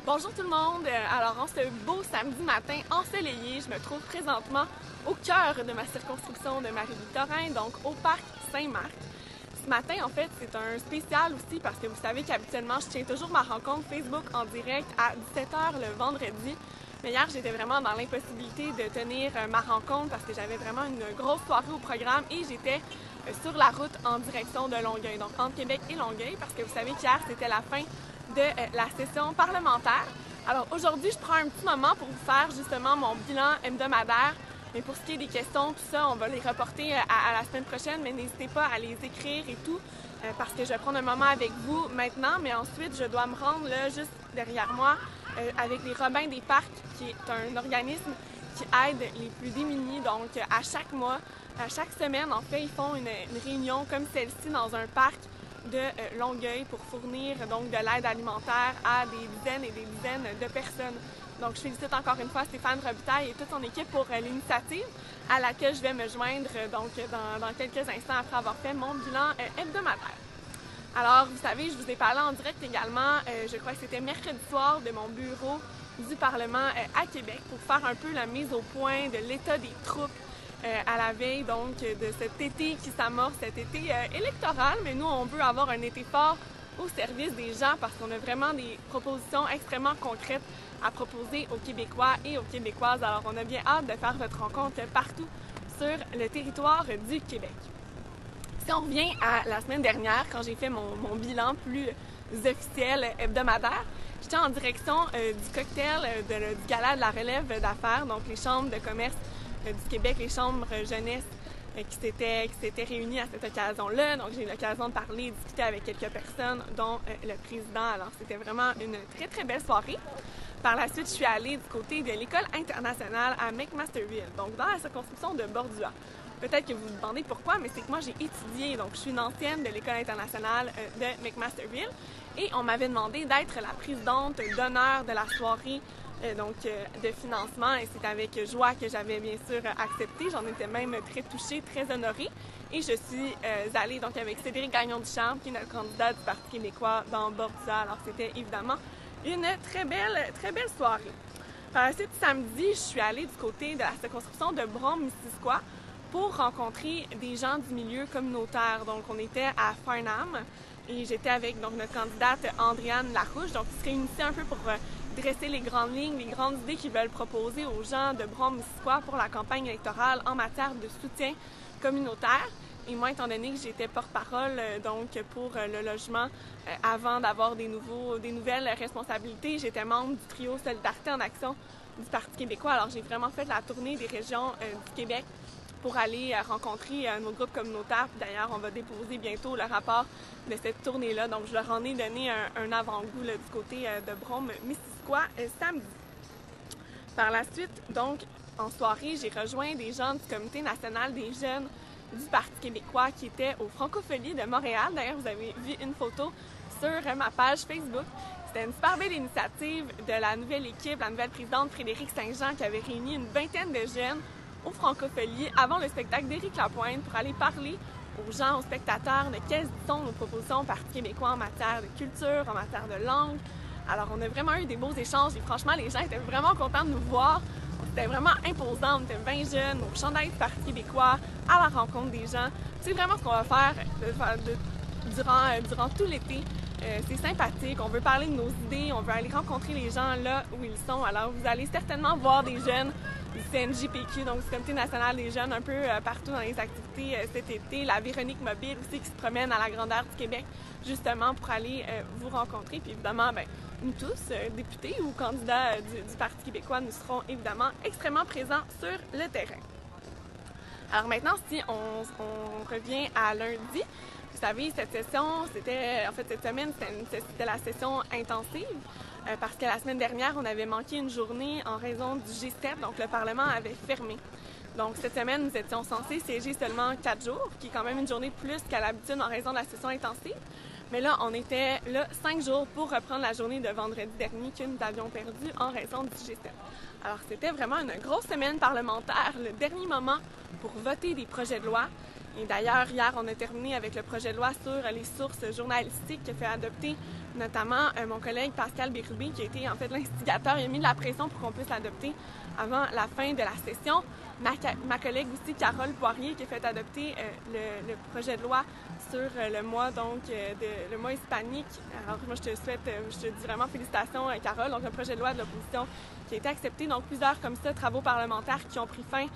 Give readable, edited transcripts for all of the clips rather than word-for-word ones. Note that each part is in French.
Bonjour tout le monde! Alors, en ce beau samedi matin ensoleillé, je me trouve présentement au cœur de ma circonscription de Marie-Victorin, donc au parc Saint-Marc. Ce matin, en fait, c'est un spécial aussi parce que vous savez qu'habituellement, je tiens toujours ma rencontre Facebook en direct à 17h le vendredi. Mais hier, j'étais vraiment dans l'impossibilité de tenir ma rencontre parce que j'avais vraiment une grosse soirée au programme et j'étais sur la route en direction de Longueuil, donc entre Québec et Longueuil, parce que vous savez qu'hier, c'était la fin de la session parlementaire. Alors aujourd'hui, je prends un petit moment pour vous faire justement mon bilan hebdomadaire. Mais pour ce qui est des questions, tout ça, on va les reporter à la semaine prochaine, mais n'hésitez pas à les écrire et tout, parce que je vais prendre un moment avec vous maintenant, mais ensuite, je dois me rendre là, juste derrière moi, avec les Robins des Parcs, qui est un organisme qui aide les plus démunis. Donc, à chaque mois, à chaque semaine, en fait, ils font une réunion comme celle-ci dans un parc de Longueuil pour fournir donc de l'aide alimentaire à des dizaines et des dizaines de personnes. Donc, je félicite encore une fois Stéphane Robitaille et toute son équipe pour l'initiative à laquelle je vais me joindre donc dans quelques instants après avoir fait mon bilan hebdomadaire. Alors, vous savez, je vous ai parlé en direct également, je crois que c'était mercredi soir, de mon bureau du Parlement à Québec pour faire un peu la mise au point de l'état des troupes à la veille donc de cet été qui s'amorce, cet été électoral, mais nous on veut avoir un été fort au service des gens parce qu'on a vraiment des propositions extrêmement concrètes à proposer aux Québécois et aux Québécoises. Alors on a bien hâte de faire votre rencontre partout sur le territoire du Québec. Si on revient à la semaine dernière, quand j'ai fait mon bilan plus officiel hebdomadaire, j'étais en direction du cocktail du gala de la relève d'affaires, donc les chambres de commerce du Québec, les chambres jeunesse qui s'étaient réunies à cette occasion-là. Donc, j'ai eu l'occasion de parler et discuter avec quelques personnes, dont le président. Alors, c'était vraiment une très, très belle soirée. Par la suite, je suis allée du côté de l'École internationale à McMasterville, donc dans la circonscription de Bordua. Peut-être que vous vous demandez pourquoi, mais c'est que moi, j'ai étudié, donc je suis une ancienne de l'École internationale de McMasterville, et on m'avait demandé d'être la présidente d'honneur de la soirée de financement, et c'est avec joie que j'avais bien sûr accepté. J'en étais même très touchée, très honorée. Et je suis allée donc avec Cédric Gagnon-Duchamp, qui est notre candidat du Parti québécois dans Bordua. Alors c'était évidemment une très belle soirée. Par la suite, samedi, je suis allée du côté de la circonscription de Brome-Missisquoi pour rencontrer des gens du milieu communautaire. Donc on était à Farnham et j'étais avec donc notre candidate Andréane Larouche. Donc ils se réunissaient un peu pour dresser les grandes lignes, les grandes idées qu'ils veulent proposer aux gens de Brome-Missisquoi pour la campagne électorale en matière de soutien communautaire. Et moi, étant donné que j'étais porte-parole donc pour le logement avant d'avoir des nouvelles responsabilités, j'étais membre du trio Solidarité en action du Parti québécois. Alors j'ai vraiment fait la tournée des régions du Québec pour aller rencontrer nos groupes communautaires. D'ailleurs, on va déposer bientôt le rapport de cette tournée-là. Donc, je leur en ai donné un avant-goût là, du côté de Brome-Missisquoi samedi. Par la suite, donc, en soirée, j'ai rejoint des gens du Comité national des jeunes du Parti québécois qui étaient au Francophonie de Montréal. D'ailleurs, vous avez vu une photo sur ma page Facebook. C'était une super belle initiative de la nouvelle équipe, la nouvelle présidente Frédérique Saint-Jean qui avait réuni une vingtaine de jeunes au Francophonie avant le spectacle d'Éric Lapointe pour aller parler aux gens, aux spectateurs de quelles sont nos propositions au Parti québécois en matière de culture, en matière de langue. Alors, on a vraiment eu des beaux échanges et franchement, les gens étaient vraiment contents de nous voir. C'était vraiment imposant. On était 20 jeunes au chandail du Parti québécois, à la rencontre des gens. C'est vraiment ce qu'on va faire durant tout l'été. C'est sympathique, on veut parler de nos idées, on veut aller rencontrer les gens là où ils sont. Alors, vous allez certainement voir des jeunes du CNJPQ, donc du Comité national des jeunes, un peu partout dans les activités cet été. La Véronique Mobile aussi qui se promène à la grandeur du Québec, justement pour aller vous rencontrer. Puis évidemment, nous tous, députés ou candidats du Parti québécois, nous serons évidemment extrêmement présents sur le terrain. Alors maintenant, si on revient à lundi, vous savez, cette semaine, c'était la session intensive parce que la semaine dernière, on avait manqué une journée en raison du G7, donc le Parlement avait fermé. Donc cette semaine, nous étions censés siéger seulement 4 jours, qui est quand même une journée de plus qu'à l'habitude en raison de la session intensive. Mais là, on était là 5 jours pour reprendre la journée de vendredi dernier que nous avions perdue en raison du G7. Alors c'était vraiment une grosse semaine parlementaire, le dernier moment pour voter des projets de loi. Et d'ailleurs, hier, on a terminé avec le projet de loi sur les sources journalistiques qui a fait adopter Notamment, mon collègue Pascal Bérubé, qui a été en fait l'instigateur, il a mis de la pression pour qu'on puisse l'adopter avant la fin de la session. Ma collègue aussi, Carole Poirier, qui a fait adopter le projet de loi sur le mois, le mois hispanique. Alors moi, je te dis vraiment félicitations, Carole. Donc, un projet de loi de l'opposition qui a été accepté. Donc, plusieurs comme ça, travaux parlementaires qui ont pris fin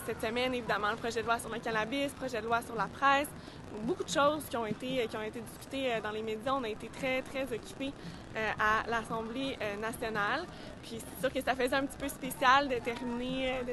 cette semaine. Évidemment, le projet de loi sur le cannabis, le projet de loi sur la presse. Beaucoup de choses qui ont été discutées dans les médias. On a été très, très occupés à l'Assemblée nationale. Puis c'est sûr que ça faisait un petit peu spécial de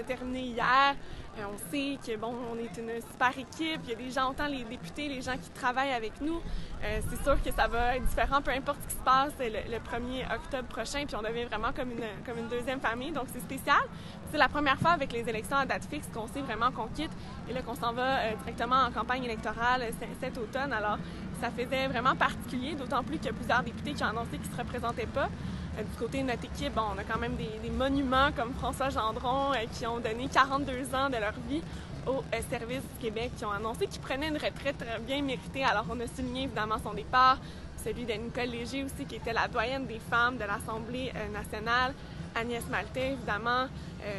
terminer hier. On sait que, bon, on est une super équipe. Il y a des gens, autant les députés, les gens qui travaillent avec nous. C'est sûr que ça va être différent, peu importe ce qui se passe le 1er octobre prochain. Puis on devient vraiment comme une deuxième famille. Donc c'est spécial. C'est la première fois avec les élections à date fixe qu'on sait vraiment qu'on quitte et là qu'on s'en va directement en campagne électorale cet automne. Alors ça faisait vraiment particulier, d'autant plus qu'il y a plusieurs députés qui ont annoncé qu'ils ne se représentaient pas. Du côté de notre équipe, bon, on a quand même des monuments comme François Gendron qui ont donné 42 ans de leur vie au service du Québec, qui ont annoncé qu'ils prenaient une retraite bien méritée. Alors on a souligné évidemment son départ, celui de Nicole Léger aussi, qui était la doyenne des femmes de l'Assemblée nationale, Agnès Maltais évidemment,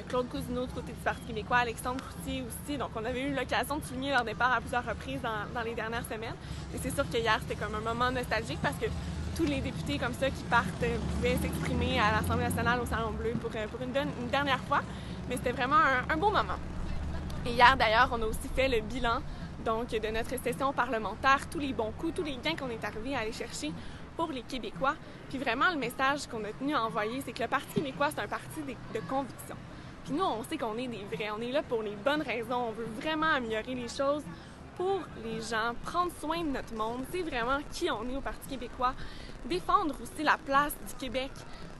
Claude Cousineau du côté du Parti québécois, Alexandre Coutier aussi. Donc on avait eu l'occasion de souligner leur départ à plusieurs reprises dans les dernières semaines. Et c'est sûr que hier, c'était comme un moment nostalgique parce que tous les députés comme ça qui partent pouvaient s'exprimer à l'Assemblée nationale au Salon Bleu pour une dernière fois. Mais c'était vraiment un beau moment. Et hier, d'ailleurs, on a aussi fait le bilan donc, de notre session parlementaire, tous les bons coups, tous les gains qu'on est arrivé à aller chercher pour les Québécois. Puis vraiment, le message qu'on a tenu à envoyer, c'est que le Parti québécois, c'est un parti de conviction. Puis nous, on sait qu'on est des vrais. On est là pour les bonnes raisons. On veut vraiment améliorer les choses pour les gens, prendre soin de notre monde. C'est vraiment qui on est au Parti québécois. Défendre aussi la place du Québec.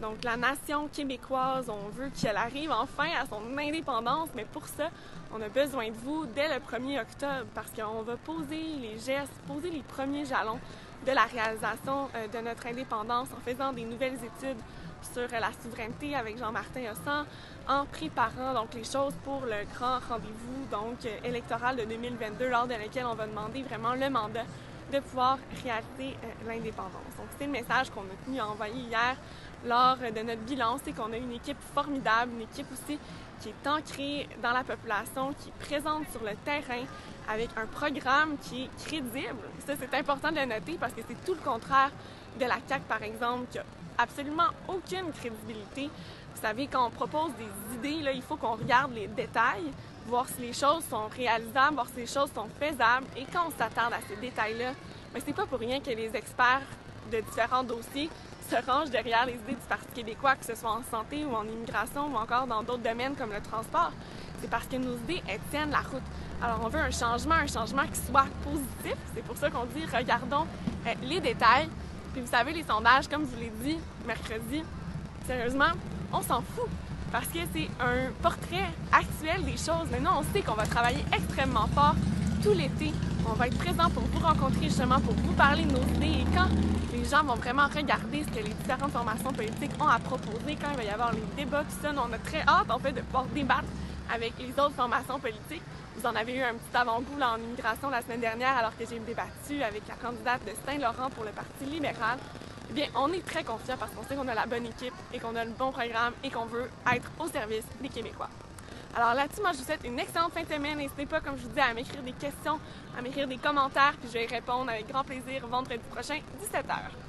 Donc, la nation québécoise, on veut qu'elle arrive enfin à son indépendance, mais pour ça, on a besoin de vous dès le 1er octobre parce qu'on va poser les gestes, poser les premiers jalons de la réalisation de notre indépendance en faisant des nouvelles études sur la souveraineté avec Jean-Martin Hossan, en préparant donc les choses pour le grand rendez-vous donc électoral de 2022 lors de lequel on va demander vraiment le mandat de pouvoir réaliser l'indépendance. Donc c'est le message qu'on a tenu à envoyer hier lors de notre bilan, c'est qu'on a une équipe formidable, une équipe aussi qui est ancrée dans la population, qui est présente sur le terrain avec un programme qui est crédible. Ça, c'est important de le noter parce que c'est tout le contraire de la CAQ, par exemple, qui a absolument aucune crédibilité. Vous savez, quand on propose des idées, là, il faut qu'on regarde les détails, voir si les choses sont réalisables, voir si les choses sont faisables. Et quand on s'attarde à ces détails-là, bien, c'est pas pour rien que les experts de différents dossiers se rangent derrière les idées du Parti québécois, que ce soit en santé ou en immigration ou encore dans d'autres domaines comme le transport. C'est parce que nos idées, elles tiennent la route. Alors, on veut un changement qui soit positif. C'est pour ça qu'on dit, regardons les détails. Puis vous savez, les sondages, comme je vous l'ai dit mercredi, sérieusement, on s'en fout. Parce que c'est un portrait actuel des choses. Maintenant, on sait qu'on va travailler extrêmement fort tout l'été. On va être présent pour vous rencontrer justement, pour vous parler de nos idées. Et quand les gens vont vraiment regarder ce que les différentes formations politiques ont à proposer, quand il va y avoir les débats, tout ça, on a très hâte en fait de pouvoir débattre avec les autres formations politiques. Vous en avez eu un petit avant-goût là, en immigration la semaine dernière alors que j'ai débattu avec la candidate de Saint-Laurent pour le Parti libéral. Eh bien, on est très confiants parce qu'on sait qu'on a la bonne équipe et qu'on a le bon programme et qu'on veut être au service des Québécois. Alors là-dessus, moi, je vous souhaite une excellente fin de semaine. N'hésitez pas, comme je vous dis, à m'écrire des questions, à m'écrire des commentaires, puis je vais y répondre avec grand plaisir vendredi prochain, 17h.